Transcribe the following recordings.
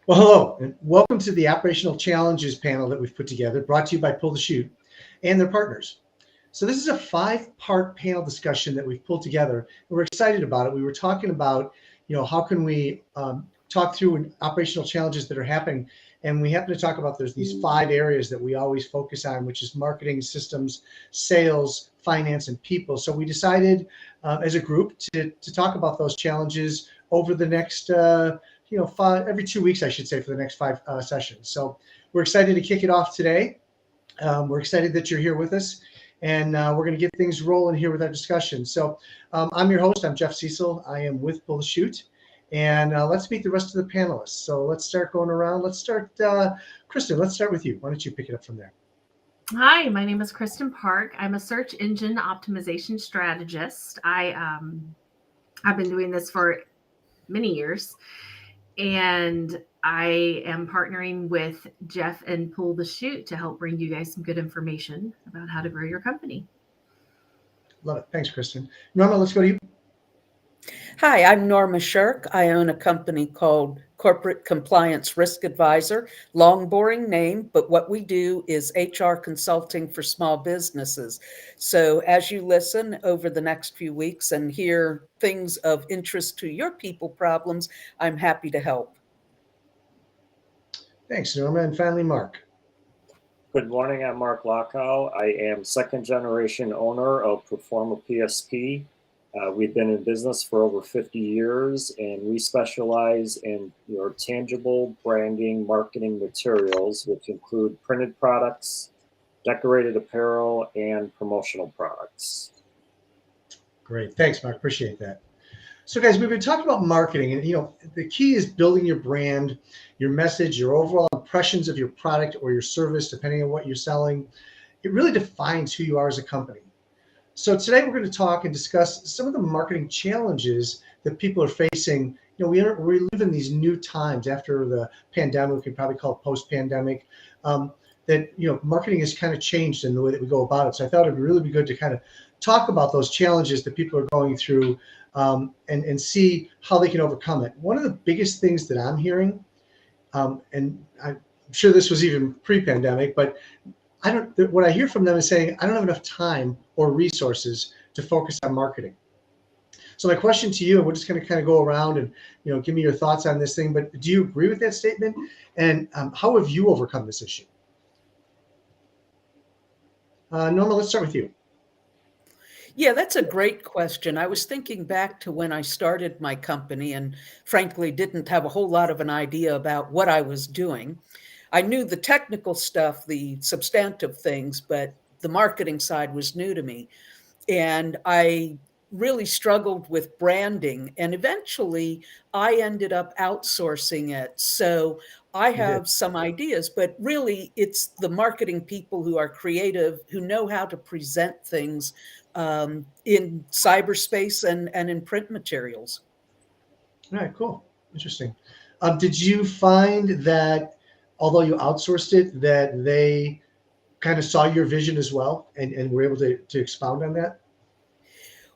Well, hello, and welcome to the Operational Challenges panel that we've put together, brought to you by Pull the Chute and their partners. So this is a five-part panel discussion that we've pulled together, and we're excited about it. We were talking about, how can we talk through operational challenges that are happening, and we happen to talk about there's these five areas that we always focus on, which is marketing, systems, sales, finance, and people. So we decided as a group to talk about those challenges over the next every 2 weeks, I should say, for the next five sessions. So we're excited to kick it off today. We're excited that you're here with us, and we're going to get things rolling here with our discussion. So I'm your host. I'm Jeff Sesol. I am with Pull the Chute, and let's meet the rest of the panelists. So let's start going around. Let's start, Kristin, let's start with you. Why don't you pick it up from there? Hi, my name is Kristin Park. I'm a search engine optimization strategist. I've been doing this for many years, and I am partnering with Jeff and Pull the Chute to help bring you guys some good information about how to grow your company. Love it. Thanks, Kristin. Norma, let's go to you. Hi, I'm Norma Shirk. I own a company called Corporate Compliance Risk Advisor. Long, boring name, but what we do is HR consulting for small businesses. So as you listen over the next few weeks and hear things of interest to your people problems, I'm happy to help. Thanks, Norma. And finally, Marc. Good morning, I'm Marc Lochow. I am second generation owner of ProformaPSP. We've been in business for over 50 years, and we specialize in your tangible branding marketing materials, which include printed products, decorated apparel, and promotional products. Great. Thanks, Marc. Appreciate that. So, guys, we've been talking about marketing, and the key is building your brand, your message, your overall impressions of your product or your service, depending on what you're selling. It really defines who you are as a company. So today we're going to talk and discuss some of the marketing challenges that people are facing. We live in these new times after the pandemic. We could probably call it post-pandemic. That marketing has kind of changed in the way that we go about it. So I thought it'd really be good to kind of talk about those challenges that people are going through and see how they can overcome it. One of the biggest things that I'm hearing, and I'm sure this was even pre-pandemic, but what I hear from them is saying, I don't have enough time or resources to focus on marketing. So my question to you, and we're just going to kind of go around and, give me your thoughts on this thing, but do you agree with that statement? And how have you overcome this issue? Norma, let's start with you. Yeah, that's a great question. I was thinking back to when I started my company and frankly didn't have a whole lot of an idea about what I was doing. I knew the technical stuff, the substantive things, but the marketing side was new to me. And I really struggled with branding. And eventually I ended up outsourcing it. So I have some ideas, but really it's the marketing people who are creative, who know how to present things in cyberspace and in print materials. All right, cool. Interesting. Did you find that although you outsourced it, that they kind of saw your vision as well and were able to expound on that?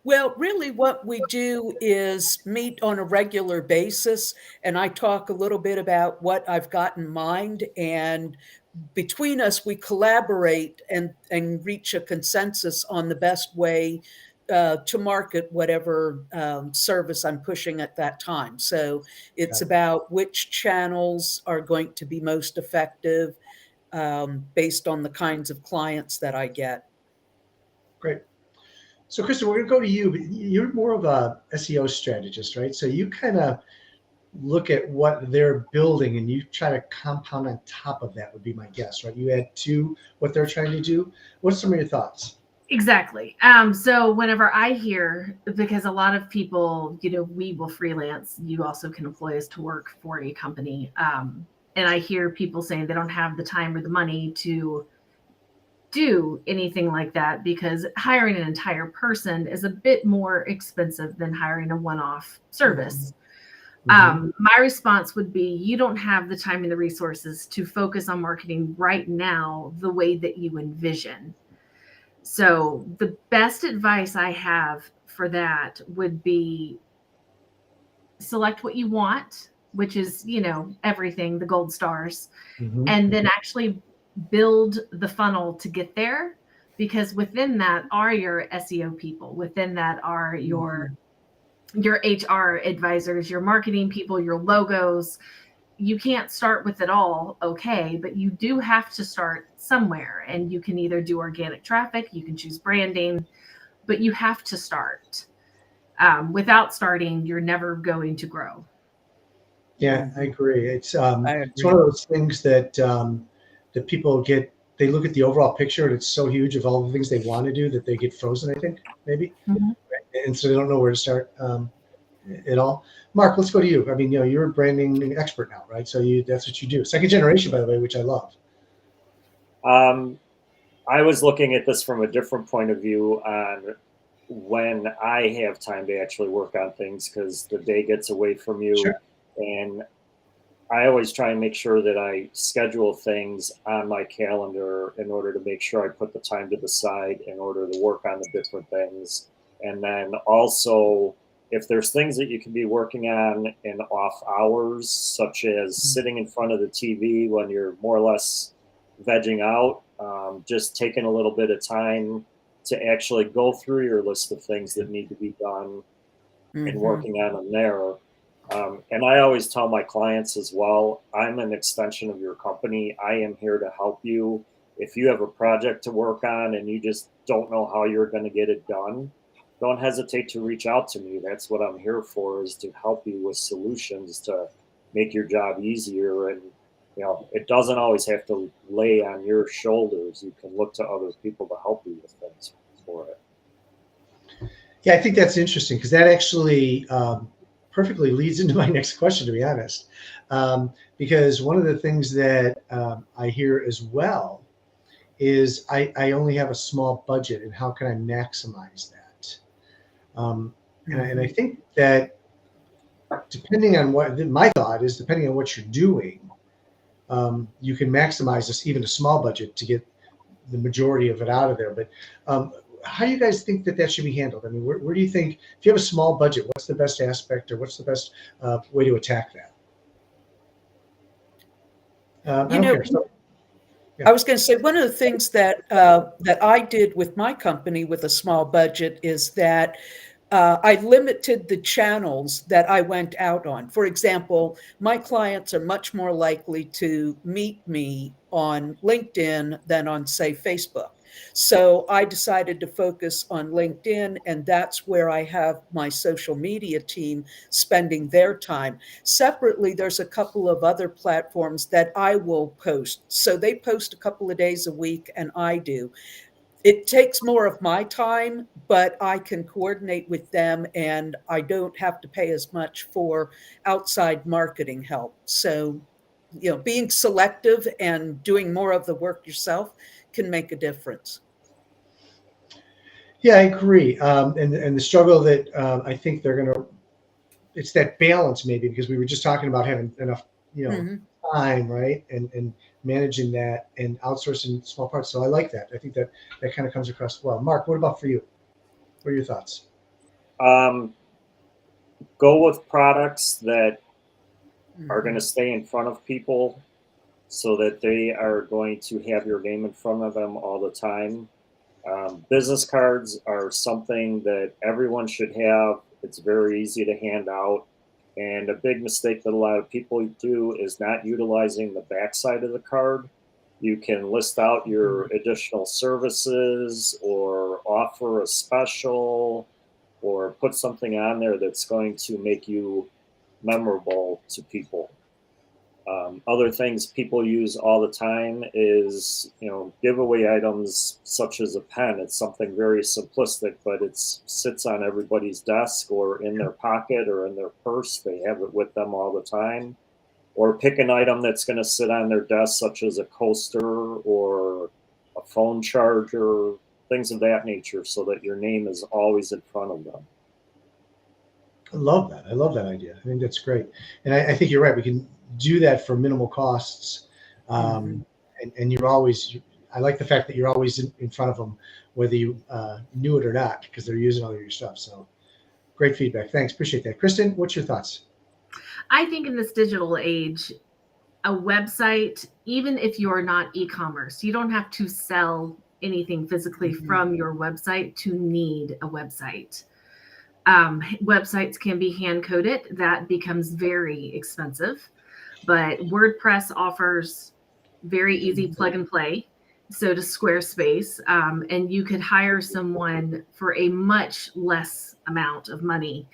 Well, really what we do is meet on a regular basis, and I talk a little bit about what I've got in mind, and between us, we collaborate and reach a consensus on the best way to market whatever service I'm pushing at that time. So it's about which channels are going to be most effective based on the kinds of clients that I get. Great. So, Kristin, we're going to go to you. You're more of a SEO strategist, right? So you kind of look at what they're building and you try to compound on top of that, would be my guess, right? You add to what they're trying to do. What's some of your thoughts? Exactly. So whenever I hear, because a lot of people, we will freelance, you also can employ us to work for a company. And I hear people saying they don't have the time or the money to do anything like that because hiring an entire person is a bit more expensive than hiring a one-off service. Mm-hmm. My response would be, you don't have the time and the resources to focus on marketing right now the way that you envision. So the best advice I have for that would be select what you want which is, everything, the gold stars, Mhm. and then actually build the funnel to get there. Because within that are your SEO people, within that are your HR advisors, your marketing people, your logos. You can't start with it all, okay, but you do have to start somewhere. And you can either do organic traffic, you can choose branding, but you have to start. Without starting, you're never going to grow. Yeah, I agree. It's I it's one agree. of those things that people get. They look at the overall picture and it's so huge of all the things they want to do that they get frozen. I think maybe, Mhm. and so they don't know where to start at all. Mark, let's go to you. I mean, you're a branding expert now, right? So that's what you do. Second generation, by the way, which I love. I was looking at this from a different point of view on when I have time to actually work on things because the day gets away from you. Sure. And I always try and make sure that I schedule things on my calendar in order to make sure I put the time to the side in order to work on the different things. And then also, if there's things that you can be working on in off hours, such as sitting in front of the TV when you're more or less vegging out, just taking a little bit of time to actually go through your list of things that need to be done and working on them there. And I always tell my clients as well, I'm an extension of your company. I am here to help you. If you have a project to work on and you just don't know how you're going to get it done, don't hesitate to reach out to me. That's what I'm here for, is to help you with solutions to make your job easier. And, it doesn't always have to lay on your shoulders. You can look to other people to help you with things for it. Yeah, I think that's interesting because that actually perfectly leads into my next question, to be honest. Because one of the things that I hear as well is I only have a small budget, and how can I maximize that? And I think that depending on my thought is, depending on what you're doing, you can maximize this, even a small budget, to get the majority of it out of there. But how do you guys think that should be handled? I mean, where do you think, if you have a small budget, what's the best aspect, or what's the best way to attack that? I don't care. So, I was going to say, one of the things that I did with my company with a small budget is that I limited the channels that I went out on. For example, my clients are much more likely to meet me on LinkedIn than on, say, Facebook. So I decided to focus on LinkedIn, and that's where I have my social media team spending their time. Separately, there's a couple of other platforms that I will post. So they post a couple of days a week, and I do. It takes more of my time, but I can coordinate with them, and I don't have to pay as much for outside marketing help. So, being selective and doing more of the work yourself can make a difference. yeah, I agree. And the struggle that I think it's that balance, maybe, because we were just talking about having enough, time, right? And managing that and outsourcing small parts. So I like that. I think that kind of comes across well. Mark, what about for you? What are your thoughts? Go with products that are going to stay in front of people so that they are going to have your name in front of them all the time. Business cards are something that everyone should have. It's very easy to hand out. And a big mistake that a lot of people do is not utilizing the backside of the card. You can list out your additional services or offer a special or put something on there that's going to make you memorable to people. Other things people use all the time is, giveaway items such as a pen. It's something very simplistic, but it sits on everybody's desk or in their pocket or in their purse. They have it with them all the time. Or pick an item that's going to sit on their desk, such as a coaster or a phone charger, things of that nature, so that your name is always in front of them. I love that. I love that idea. I think that's great. And I think you're right. We can do that for minimal costs. And you're always, I like the fact that you're always in front of them, whether you knew it or not, because they're using all of your stuff. So great feedback. Thanks. Appreciate that. Kristin, what's your thoughts? I think in this digital age, a website, even if you're not e-commerce, you don't have to sell anything physically from your website to need a website. Websites can be hand coded. That becomes very expensive, but WordPress offers very easy plug and play. So does Squarespace, and you could hire someone for a much less amount of money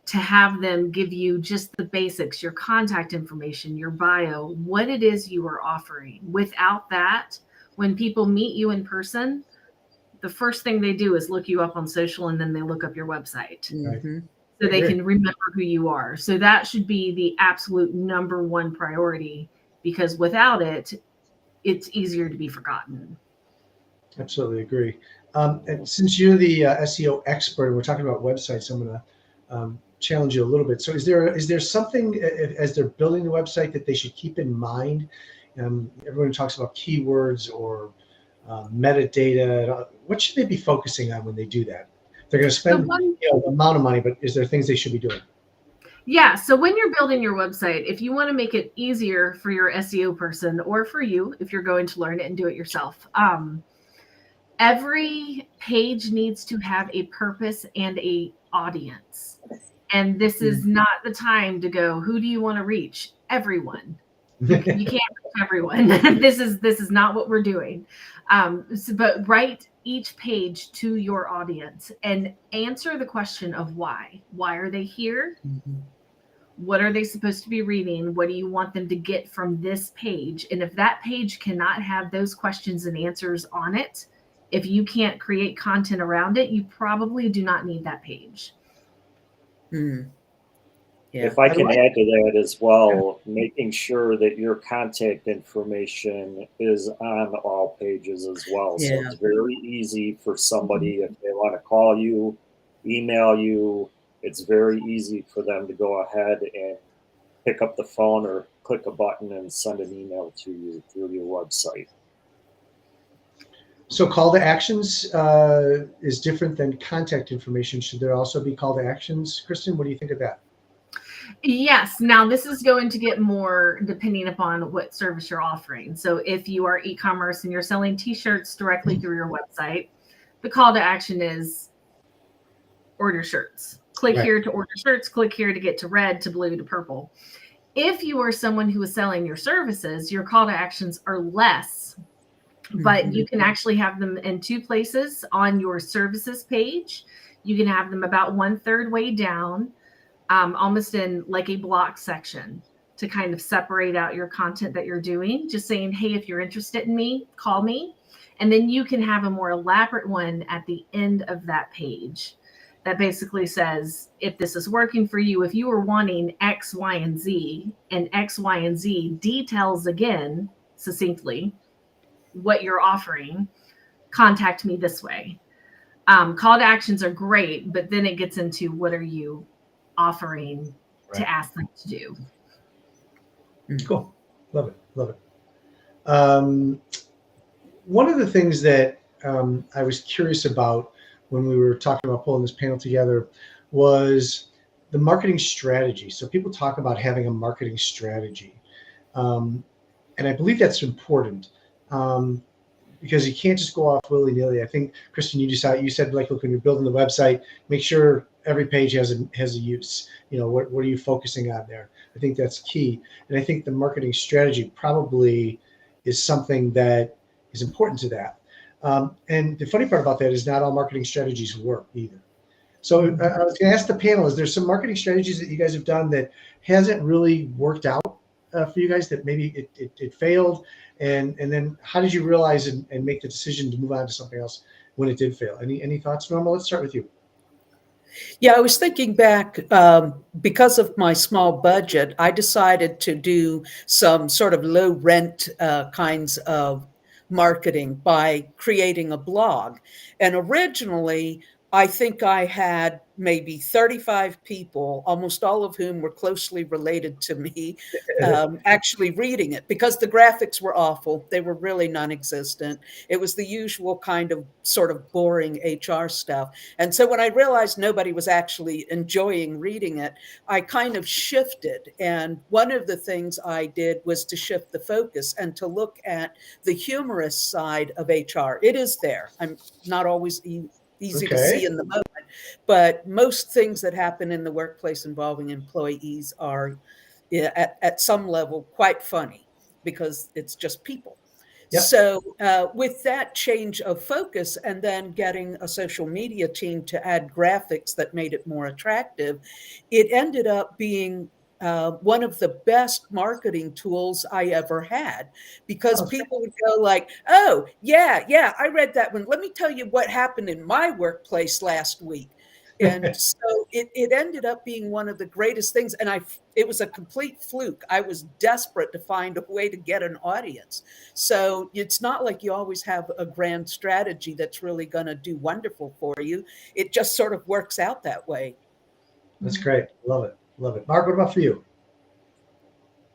to have them give you just the basics, your contact information, your bio, what it is you are offering. Without that, when people meet you in person, the first thing they do is look you up on social, and then they look up your website. Mm-hmm. So they can remember who you are. So that should be the absolute number one priority, because without it, it's easier to be forgotten. Absolutely agree. And since you're the SEO expert, and we're talking about websites, I'm going to challenge you a little bit. So is there something as they're building the website that they should keep in mind? Everyone talks about keywords or metadata. What should they be focusing on when they do that? They're going to spend the amount of money, but is there things they should be doing? Yeah. So when you're building your website, if you want to make it easier for your SEO person, or for you, if you're going to learn it and do it yourself, every page needs to have a purpose and a audience. And this is not the time to go, who do you want to reach? Everyone. You can't reach everyone. This is not what we're doing. But write each page to your audience and answer the question of why. Why are they here? Mm-hmm. What are they supposed to be reading? What do you want them to get from this page? And if that page cannot have those questions and answers on it, if you can't create content around it, you probably do not need that page. Mm. Yeah. If I can add to that as well, making sure that your contact information is on all pages as well. Yeah. So it's very easy for somebody, if they want to call you, email you, it's very easy for them to go ahead and pick up the phone or click a button and send an email to you through your website. So call to actions is different than contact information. Should there also be call to actions? Kristin, what do you think of that? Yes. Now this is going to get more depending upon what service you're offering. So if you are e-commerce and you're selling t-shirts directly through your website, the call to action is order shirts. Click here to order shirts, click here to get to red, to blue, to purple. If you are someone who is selling your services, your call to actions are less, but you can actually have them in two places on your services page. You can have them about 1/3 way down, almost in like a block section, to kind of separate out your content that you're doing, just saying, hey, if you're interested in me, call me. And then you can have a more elaborate one at the end of that page that basically says, if this is working for you, if you are wanting X, Y, and Z, and X, Y, and Z details again, succinctly, what you're offering, contact me this way. Call to actions are great, but then it gets into what are you offering to ask them to do. Cool. Love it. Love it. One of the things that I was curious about when we were talking about pulling this panel together was the marketing strategy. So people talk about having a marketing strategy. And I believe that's important because you can't just go off willy-nilly. I think, Kristin, you said, like, look, when you're building the website, make sure every page has a use. You know, what are you focusing on there? I think that's key. And I think the marketing strategy probably is something that is important to that. And the funny part about that is not all marketing strategies work either. So I was going to ask the panel, is there some marketing strategies that you guys have done that hasn't really worked out for you guys, that maybe it failed? And then how did you realize and make the decision to move on to something else when it did fail? Any thoughts, Norma? Let's start with you. Yeah, I was thinking back, because of my small budget, I decided to do some sort of low rent kinds of marketing by creating a blog. And originally, I think I had maybe 35 people, almost all of whom were closely related to me, actually reading it, because the graphics were awful. They were really non-existent. It was the usual kind of sort of boring HR stuff. And so when I realized nobody was actually enjoying reading it, I kind of shifted. And one of the things I did was to shift the focus and to look at the humorous side of HR. It is there. I'm not always easy to see in the moment, but most things that happen in the workplace involving employees are at some level quite funny, because it's just people. Yep. So with that change of focus, and then getting a social media team to add graphics that made it more attractive, it ended up being one of the best marketing tools I ever had, because people would go like, oh, yeah, I read that one. Let me tell you what happened in my workplace last week. And so it ended up being one of the greatest things. And it was a complete fluke. I was desperate to find a way to get an audience. So it's not like you always have a grand strategy that's really going to do wonderful for you. It just sort of works out that way. That's great. Love it. Love it. Marc, what about for you?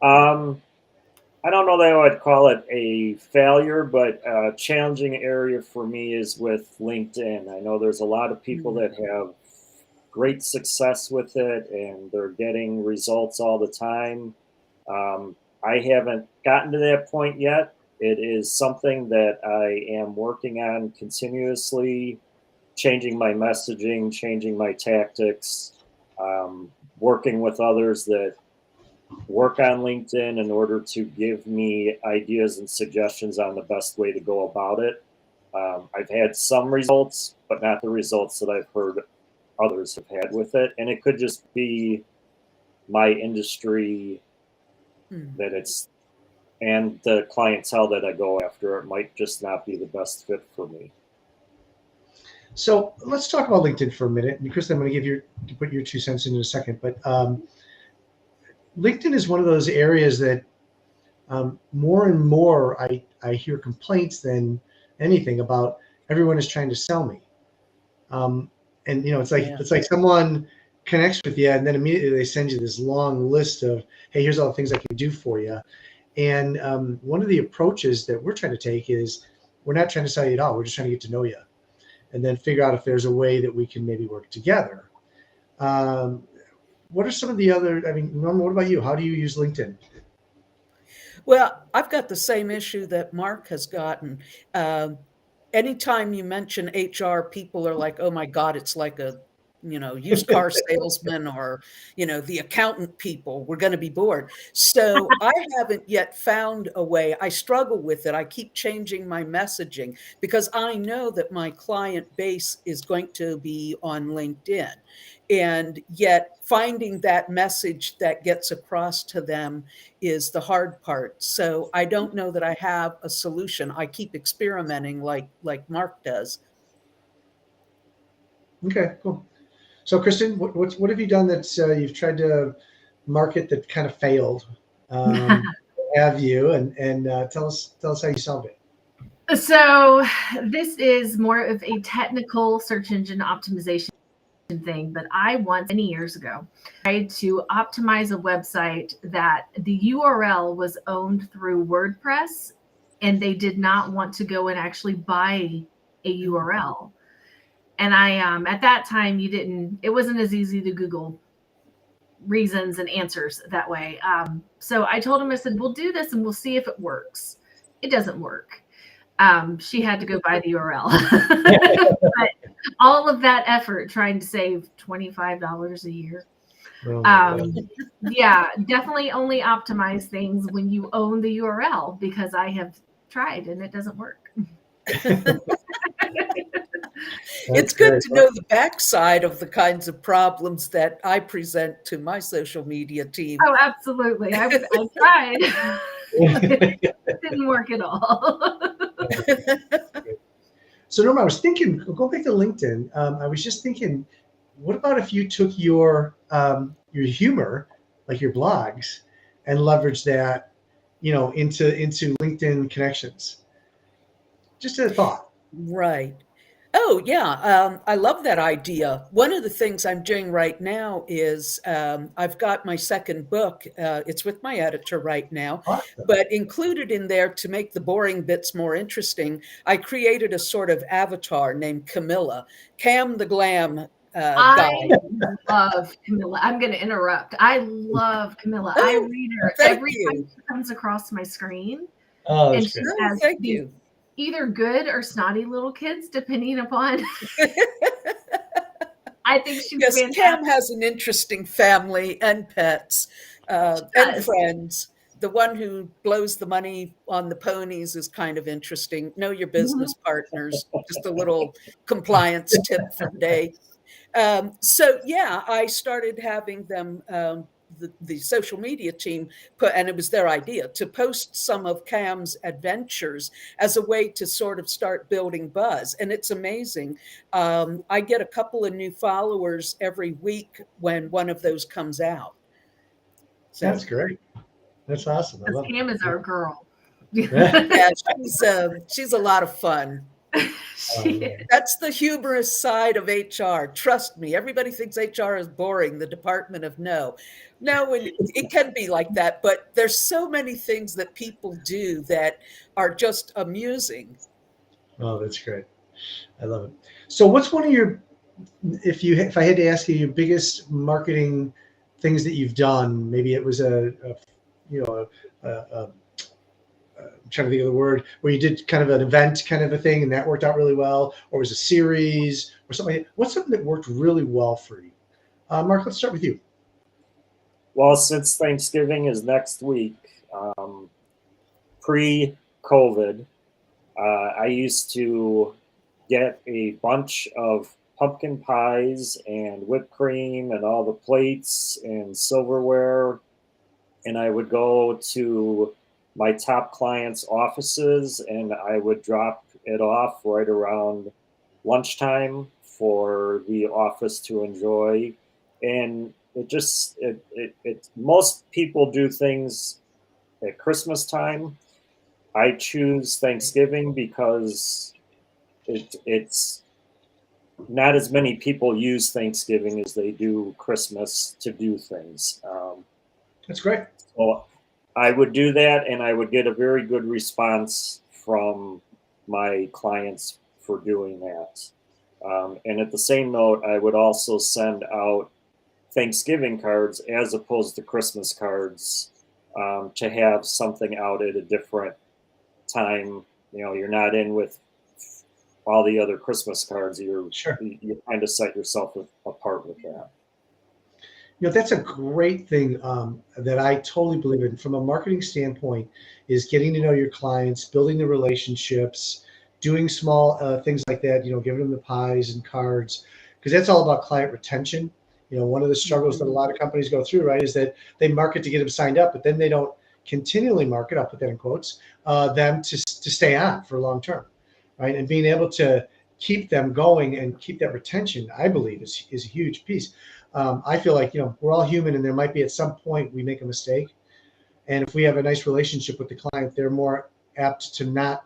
I don't know that I would call it a failure, but a challenging area for me is with LinkedIn. I know there's a lot of people that have great success with it, and they're getting results all the time. I haven't gotten to that point yet. It is something that I am working on continuously, changing my messaging, changing my tactics, working with others that work on LinkedIn in order to give me ideas and suggestions on the best way to go about it. I've had some results, but not the results that I've heard others have had with it. And it could just be my industry that it's, and the clientele that I go after. It might just not be the best fit for me. So let's talk about LinkedIn for a minute. And Kristin, I'm going to put your 2 cents in a second, but LinkedIn is one of those areas that more and more I hear complaints than anything about. Everyone is trying to sell me. And it's like someone connects with you, and then immediately they send you this long list of, hey, here's all the things I can do for you. And one of the approaches that we're trying to take is, we're not trying to sell you at all. We're just trying to get to know you, and then figure out if there's a way that we can maybe work together. What are some of the other, Norma, what about you? How do you use LinkedIn? Well, I've got the same issue that Marc has gotten. Anytime you mention HR, people are like, oh my God, it's like a used car salesman, or, the accountant people. We're going to be bored. So I haven't yet found a way. I struggle with it. I keep changing my messaging, because I know that my client base is going to be on LinkedIn. And yet finding that message that gets across to them is the hard part. So I don't know that I have a solution. I keep experimenting like Marc does. Okay, cool. So Kristin, what have you done that you've tried to market that kind of failed? Have you? And tell us how you solved it. So this is more of a technical search engine optimization thing, but I once, many years ago, tried to optimize a website that the URL was owned through WordPress, and they did not want to go and actually buy a URL. And I, at that time, it wasn't as easy to Google reasons and answers that way. So I told him, I said, we'll do this and we'll see if it works. It doesn't work. She had to go buy the URL. But all of that effort trying to save $25 a year. Yeah, definitely only optimize things when you own the URL, because I have tried and it doesn't work. It's good to know the backside of the kinds of problems that I present to my social media team. Oh, absolutely. I tried. It didn't work at all. So Norma, I was thinking, go back to LinkedIn. I was just thinking, what about if you took your humor, like your blogs, and leveraged that, into LinkedIn connections? Just a thought. Right. Oh, yeah. I love that idea. One of the things I'm doing right now is I've got my second book. It's with my editor right now, Awesome. but included in there to make the boring bits more interesting, I created a sort of avatar named Camilla, Cam the Glam guy. I love Camilla. I'm going to interrupt. I love Camilla. I Oh, read her thank every time you. she comes across my screen, Oh, and that's she great. Oh, has thank these you. either good or snotty little kids, depending upon. I think she's Yes, Cam fantastic. has an interesting family and pets and Does. friends. The one who blows the money on the ponies is kind of interesting. Know your business partners. Just a little compliance tip for the day. So yeah, I started having them, the social media team put, and it was their idea to post some of Cam's adventures as a way to sort of start building buzz. And it's amazing. I get a couple of new followers every week when one of those comes out. So That's great. That's awesome. I Because love Cam is our it. girl. yeah, she's a lot of fun. She is. That's the humorous side of HR. Trust me, everybody thinks HR is boring, the Department of No. No, it can be like that, but there's so many things that people do that are just amusing. Oh, that's great. I love it. So, what's one of your, if I had to ask you, your biggest marketing things that you've done? Maybe it was I'm trying to think of the word, where you did kind of an event kind of a thing and that worked out really well, or was a series or something. What's something that worked really well for you? Marc, let's start with you. Well, since Thanksgiving is next week, pre-COVID, I used to get a bunch of pumpkin pies and whipped cream and all the plates and silverware, and I would go to my top clients' offices and I would drop it off right around lunchtime for the office to enjoy. And most people do things at Christmas time. I choose Thanksgiving because it's not as many people use Thanksgiving as they do Christmas to do things. That's great. So I would do that, and I would get a very good response from my clients for doing that. And at the same note, I would also send out Thanksgiving cards as opposed to Christmas cards, to have something out at a different time. You know, you're not in with all the other Christmas cards. You kind of set yourself apart with that. You know, that's a great thing that I totally believe in from a marketing standpoint, is getting to know your clients, building the relationships, doing small things like that, you know, giving them the pies and cards, because that's all about client retention. You know, one of the struggles that a lot of companies go through, right, is that they market to get them signed up, but then they don't continually market, I'll put that in quotes, them to stay on for long term, right? And being able to keep them going and keep that retention, I believe, is a huge piece. I feel like, you know, we're all human, and there might be at some point we make a mistake. And if we have a nice relationship with the client, they're more apt to not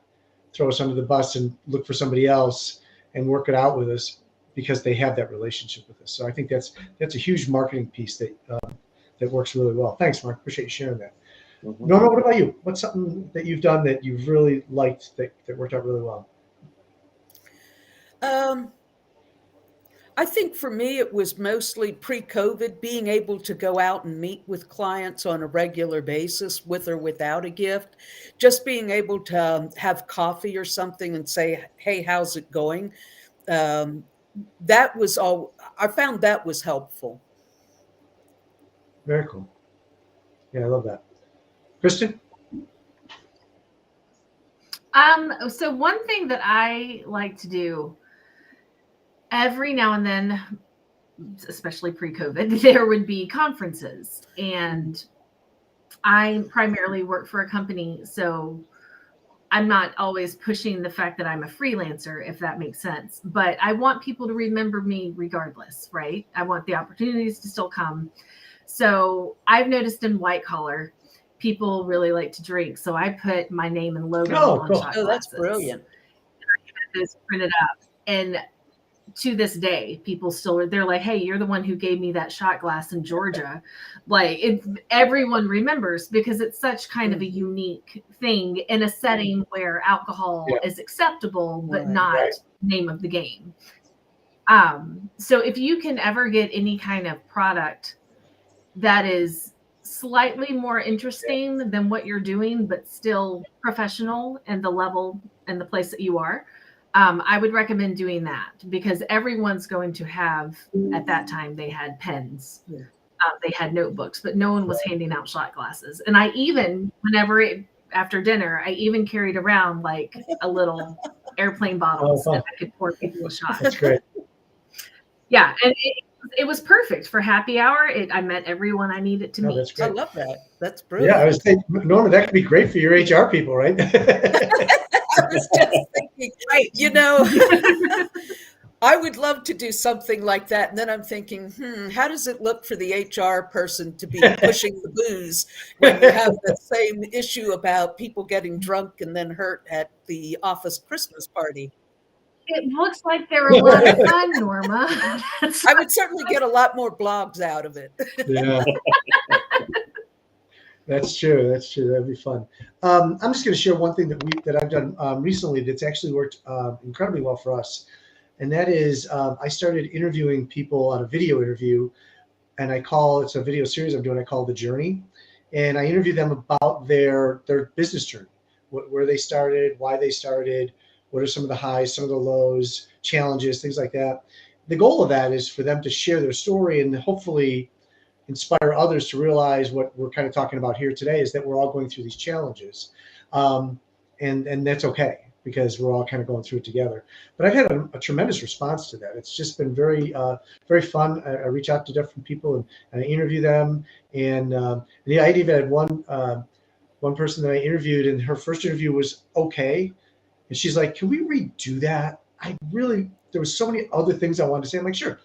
throw us under the bus and look for somebody else and work it out with us because they have that relationship with us. So I think that's a huge marketing piece that works really well. Thanks, Marc. Appreciate you sharing that. Mm-hmm. Norma, what about you? What's something that you've done that you've really liked that worked out really well? I think for me, it was mostly pre-COVID, being able to go out and meet with clients on a regular basis, with or without a gift. Just being able to have coffee or something and say, hey, how's it going? That was all. I found that was helpful. Very cool. Yeah, I love that. Kristin? So one thing that I like to do every now and then, especially pre-COVID, there would be conferences, and I primarily work for a company, so I'm not always pushing the fact that I'm a freelancer, if that makes sense. But I want people to remember me regardless, right? I want the opportunities to still come. So I've noticed in white collar, people really like to drink. So I put my name and logo on cool. shot Oh, that's glasses. brilliant. And I get those printed up. And to this day, people still, they're like, hey, you're the one who gave me that shot glass in Georgia. Like everyone remembers, because it's such kind of a unique thing in a setting where alcohol is acceptable, but not name of the game. So if you can ever get any kind of product that is slightly more interesting than what you're doing, but still professional and the level and the place that you are, I would recommend doing that, because everyone's going to have, at that time, they had pens, they had notebooks, but no one was handing out shot glasses. And I even, after dinner, I even carried around like a little airplane bottles that I could pour people a shot. That's great. Yeah, and it was perfect for happy hour. I met everyone I needed to meet. That's great. I love that. That's brilliant. Yeah, I was thinking, Norma, that could be great for your HR people, right? I was just thinking, you know, I would love to do something like that. And then I'm thinking, how does it look for the HR person to be pushing the booze when you have the same issue about people getting drunk and then hurt at the office Christmas party? It looks like they're a lot of fun, Norma. I would certainly get a lot more blogs out of it. Yeah. That's true. That's true. That'd be fun. I'm just going to share one thing that I've done recently that's actually worked incredibly well for us, and that is I started interviewing people on a video interview, and it's a video series I'm doing. I call The Journey, and I interview them about their business journey, where they started, why they started, what are some of the highs, some of the lows, challenges, things like that. The goal of that is for them to share their story and hopefully inspire others to realize what we're kind of talking about here today, is that we're all going through these challenges. And that's okay, because we're all kind of going through it together. But I've had a tremendous response to that. It's just been very, very fun. I reach out to different people and I interview them. And I even had one person that I interviewed, and her first interview was okay. And she's like, can we redo that? There was so many other things I wanted to say. I'm like, sure.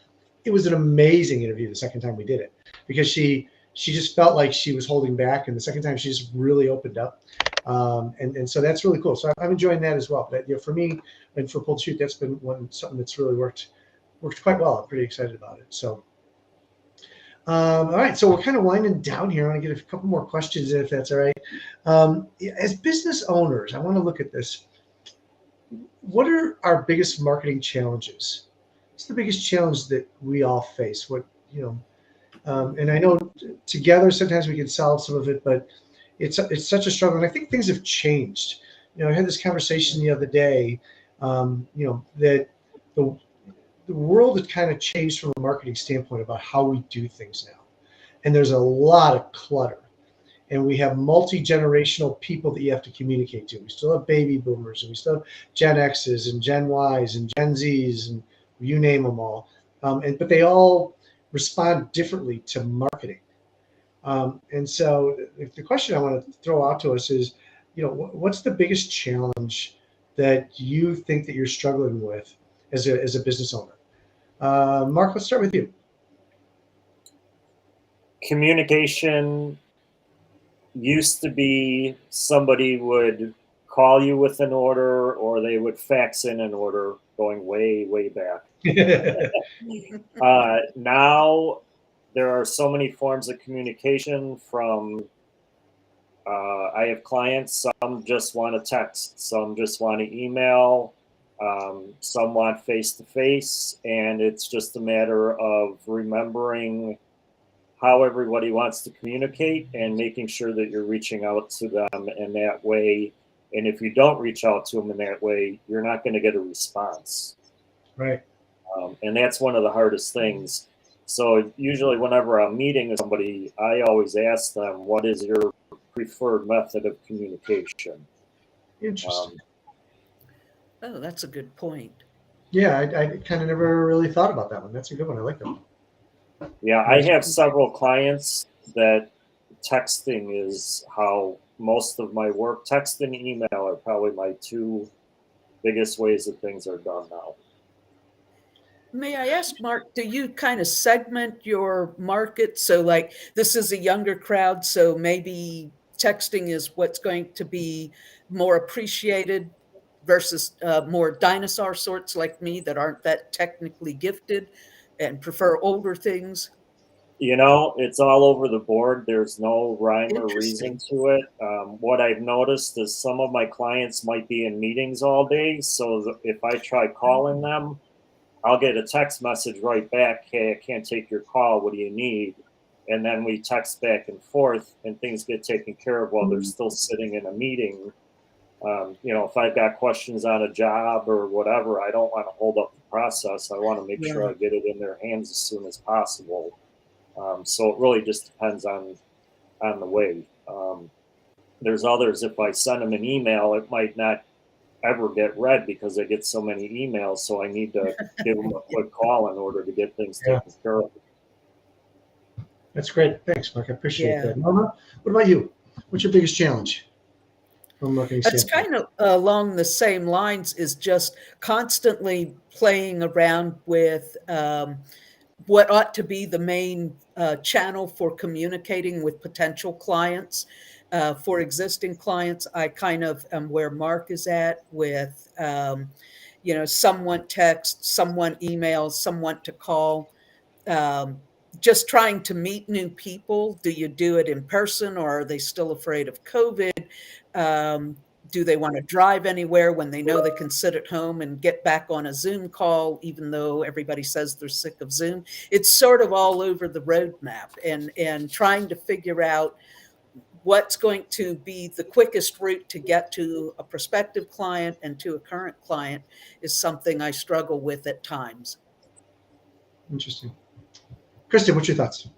It was an amazing interview the second time we did it, because she just felt like she was holding back, and the second time she just really opened up, and so that's really cool. So I'm enjoying that as well. But for me and for Chute, that's been something that's really worked quite well. I'm pretty excited about it. So all right, so we're kind of winding down here. I want to get a couple more questions in, if that's all right. As business owners, I want to look at this. What are our biggest marketing challenges? What's the biggest challenge that we all face? And I know together sometimes we can solve some of it, but it's such a struggle. And I think things have changed. I had this conversation the other day, that the world has kind of changed from a marketing standpoint about how we do things now. And there's a lot of clutter. And we have multi-generational people that you have to communicate to. We still have baby boomers, and we still have Gen X's and Gen Y's and Gen Z's, and you name them all. But they all respond differently to marketing. And so the question I want to throw out to us is, what's the biggest challenge that you think that you're struggling with as a business owner? Marc, let's start with you. Communication used to be somebody would call you with an order, or they would fax in an order, going way, way back. Now there are so many forms of communication from, I have clients, some just want to text, some just want to email, some want face-to-face, and it's just a matter of remembering how everybody wants to communicate and making sure that you're reaching out to them in that way. And if you don't reach out to them in that way, you're not going to get a response. Right. And that's one of the hardest things. So usually whenever I'm meeting with somebody, I always ask them, what is your preferred method of communication? Interesting. Oh, that's a good point. Yeah, I kind of never really thought about that one. That's a good one. I like that one. Yeah, I have several clients that texting is how most of my work, text and email are probably my two biggest ways that things are done now. May I ask, Marc, do you kind of segment your market? So like this is a younger crowd, so maybe texting is what's going to be more appreciated versus more dinosaur sorts like me that aren't that technically gifted and prefer older things? It's all over the board. There's no rhyme or reason Interesting. to it. What I've noticed is some of my clients might be in meetings all day. So if I try calling them, I'll get a text message right back. Hey, I can't take your call. What do you need? And then we text back and forth and things get taken care of while they're still sitting in a meeting. If I've got questions on a job or whatever, I don't want to hold up the process. I want to make sure I get it in their hands as soon as possible. So it really just depends on the way. There's others, if I send them an email, it might not ever get read because I get so many emails. So I need to give them a quick call in order to get things taken care of. That's great. Thanks, Marc. I appreciate Yeah. that. Norma, what about you? What's your biggest challenge from a marketing That's standpoint? kind of along the same lines, is just constantly playing around with what ought to be the main channel for communicating with potential clients. For existing clients, I kind of am where Marc is at with, someone texts, someone emails, someone to call. Just trying to meet new people. Do you do it in person, or are they still afraid of COVID? Do they want to drive anywhere when they know they can sit at home and get back on a Zoom call, even though everybody says they're sick of Zoom? It's sort of all over the roadmap, and trying to figure out what's going to be the quickest route to get to a prospective client and to a current client is something I struggle with at times. Interesting. Kristin, what's your thoughts?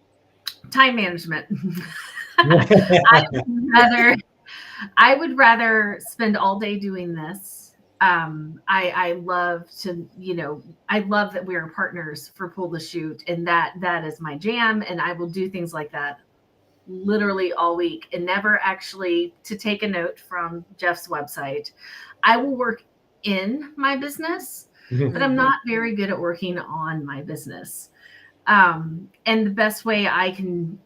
Time management. I would rather spend all day doing this. I love to, I love that we are partners for Pull the Chute, and that is my jam. And I will do things like that literally all week, and never actually, to take a note from Jeff's website, I will work in my business, but I'm not very good at working on my business. And the best way I can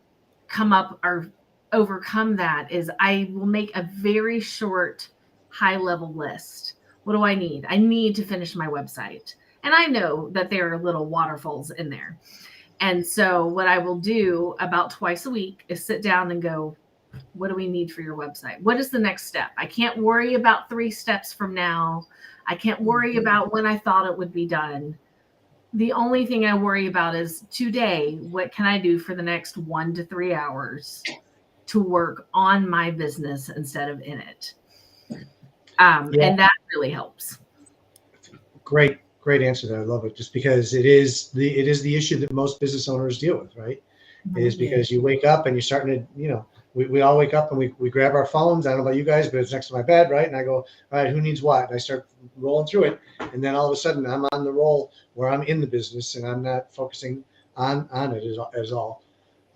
come up or overcome that is I will make a very short, high level list. What do I need? I need to finish my website. And I know that there are little waterfalls in there. And so what I will do about twice a week is sit down and go, what do we need for your website? What is the next step? I can't worry about 3 steps from now. I can't worry about when I thought it would be done. The only thing I worry about is today, what can I do for the next 1 to 3 hours to work on my business instead of in it? And that really helps. Great answer there. I love it. Just because it is the issue that most business owners deal with, right? It is because you wake up and you're starting to, we all wake up and we grab our phones. I don't know about you guys, but it's next to my bed, right? And I go, all right, who needs what? And I start rolling through it. And then all of a sudden I'm on the roll where I'm in the business and I'm not focusing on it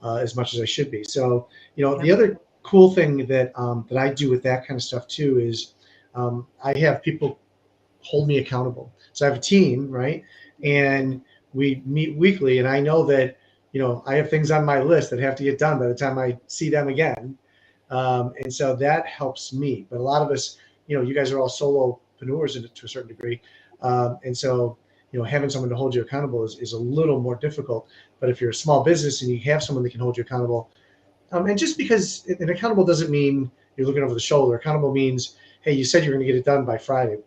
as much as I should be. So, the other cool thing that I do with that kind of stuff too is I have people hold me accountable. So I have a team, right? And we meet weekly, and I know that, I have things on my list that have to get done by the time I see them again. And so that helps me. But a lot of us, you guys are all solopreneurs to a certain degree. And so, having someone to hold you accountable is a little more difficult. But if you're a small business and you have someone that can hold you accountable, and just because an accountable doesn't mean you're looking over the shoulder. Accountable means, hey, you said you're going to get it done by Friday.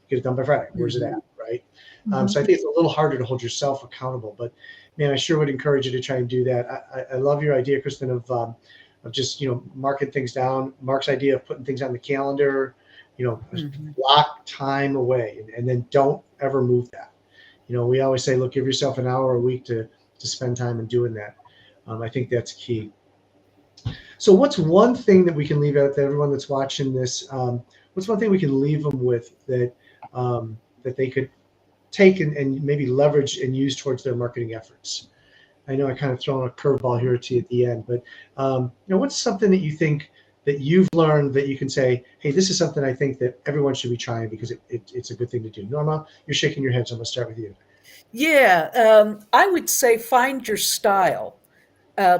Get it done by Friday. Where's it at, right? So I think it's a little harder to hold yourself accountable. But man, I sure would encourage you to try and do that. I love your idea, Kristin, of just marking things down. Marc's idea of putting things on the calendar. Block time away, and then don't ever move that. We always say, look, give yourself an hour a week to spend time in doing that. I think that's key. So what's one thing that we can leave out to everyone that's watching this? What's one thing we can leave them with that they could take and maybe leverage and use towards their marketing efforts? I know I kind of thrown a curveball here to you at the end, but what's something that you think that you've learned that you can say, hey, this is something I think that everyone should be trying because it's a good thing to do? Norma, you're shaking your head, so I'm gonna start with you. Yeah, I would say find your style,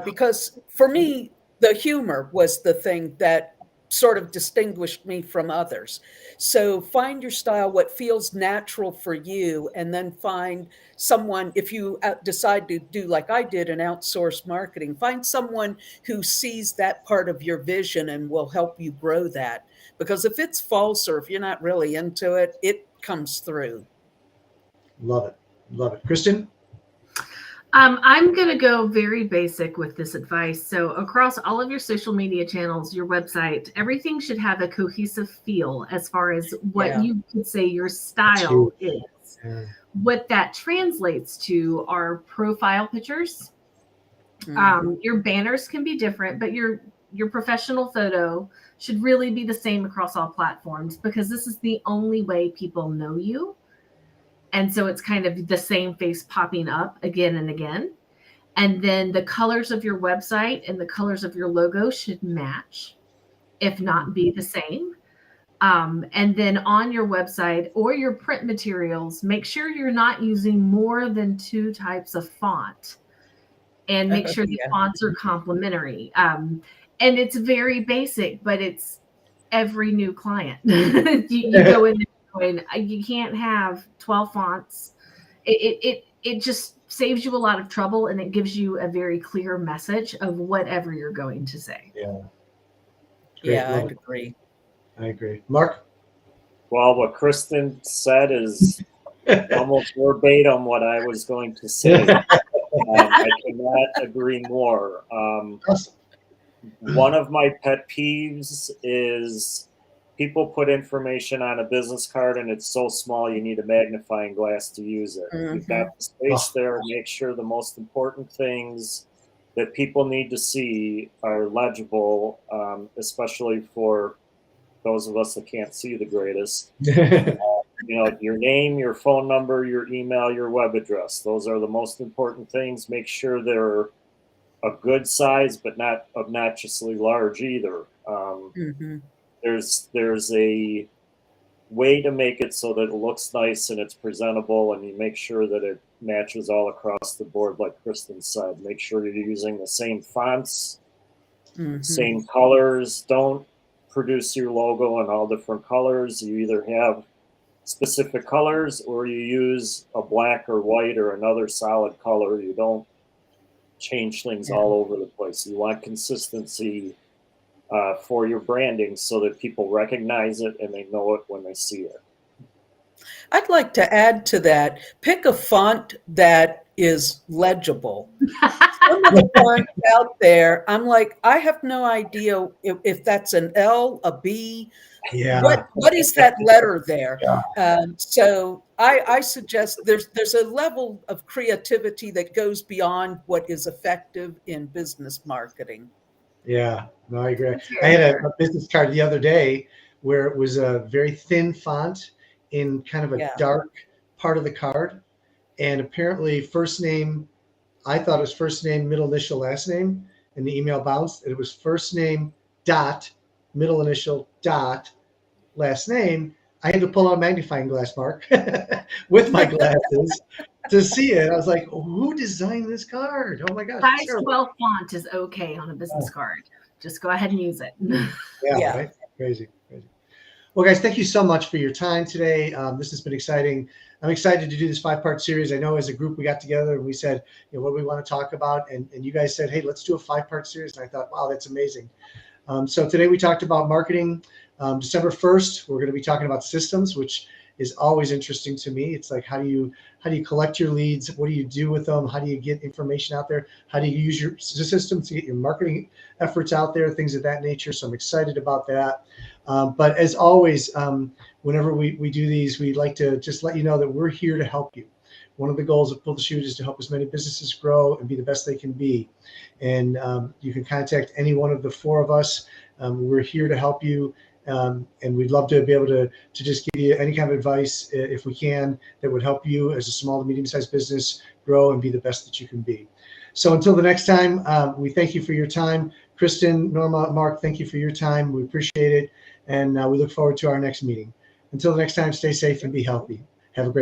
because for me, the humor was the thing that sort of distinguished me from others. So find your style, what feels natural for you, and then find someone, if you decide to do like I did and outsource marketing, find someone who sees that part of your vision and will help you grow that. Because if it's false or if you're not really into it, it comes through. Love it. Love it. Kristin? I'm going to go very basic with this advice. So across all of your social media channels, your website, everything should have a cohesive feel as far as what you could say your style is. Yeah. What that translates to are profile pictures. Your banners can be different, but your professional photo should really be the same across all platforms, because this is the only way people know you. And so it's kind of the same face popping up again and again. And then the colors of your website and the colors of your logo should match, if not be the same. And then on your website or your print materials, make sure you're not using more than 2 types of font, and make sure the fonts are complementary. And it's very basic, but it's every new client. you go in and you can't have 12 fonts. It just saves you a lot of trouble, and it gives you a very clear message of whatever you're going to say. Yeah. Yeah, I agree. I agree. Marc? Well, what Kristin said is almost verbatim what I was going to say. I cannot agree more. One of my pet peeves is people put information on a business card and it's so small you need a magnifying glass to use it. You've got the space there. Make sure the most important things that people need to see are legible, especially for those of us that can't see the greatest. Your name, your phone number, your email, your web address. Those are the most important things. Make sure they're a good size, but not obnoxiously large either. There's a way to make it so that it looks nice and it's presentable, and you make sure that it matches all across the board, like Kristin said. Make sure you're using the same fonts, same colors. Don't produce your logo in all different colors. You either have specific colors or you use a black or white or another solid color. You don't change things all over the place. You want consistency for your branding so that people recognize it and they know it when they see it. I'd like to add to that, pick a font that is legible. Some of the fonts out there, I'm like, I have no idea if that's an L, a B. Yeah. What is that letter there? So I suggest there's a level of creativity that goes beyond what is effective in business marketing. Yeah, no, I agree. I had a business card the other day where it was a very thin font in kind of a dark part of the card. And apparently first name, I thought it was first name, middle initial, last name, and the email bounced. And it was first name dot, middle initial dot, last name. I had to pull out a magnifying glass, Marc, with my glasses to see it. I was like, who designed this card? Oh my gosh. Size 12 font is okay on a business card. Just go ahead and use it. Yeah. Right? Crazy. Well, guys, thank you so much for your time today. This has been exciting. I'm excited to do this 5-part series. I know as a group we got together and we said, what do we want to talk about? And you guys said, hey, let's do a 5-part series. And I thought, wow, that's amazing. So today we talked about marketing. December 1st, we're going to be talking about systems, which is always interesting to me. It's like, how do you collect your leads? What do you do with them? How do you get information out there? How do you use your system to get your marketing efforts out there? Things of that nature. So I'm excited about that. But as always, whenever we do these, we like to just let you know that we're here to help you. One of the goals of Pull the Chute is to help as many businesses grow and be the best they can be. And you can contact any one of the 4 of us. We're here to help you. And we'd love to be able to just give you any kind of advice, if we can, that would help you as a small to medium-sized business grow and be the best that you can be. So until the next time, we thank you for your time. Kristin, Norma, Marc, thank you for your time. We appreciate it. And we look forward to our next meeting. Until the next time, stay safe and be healthy. Have a great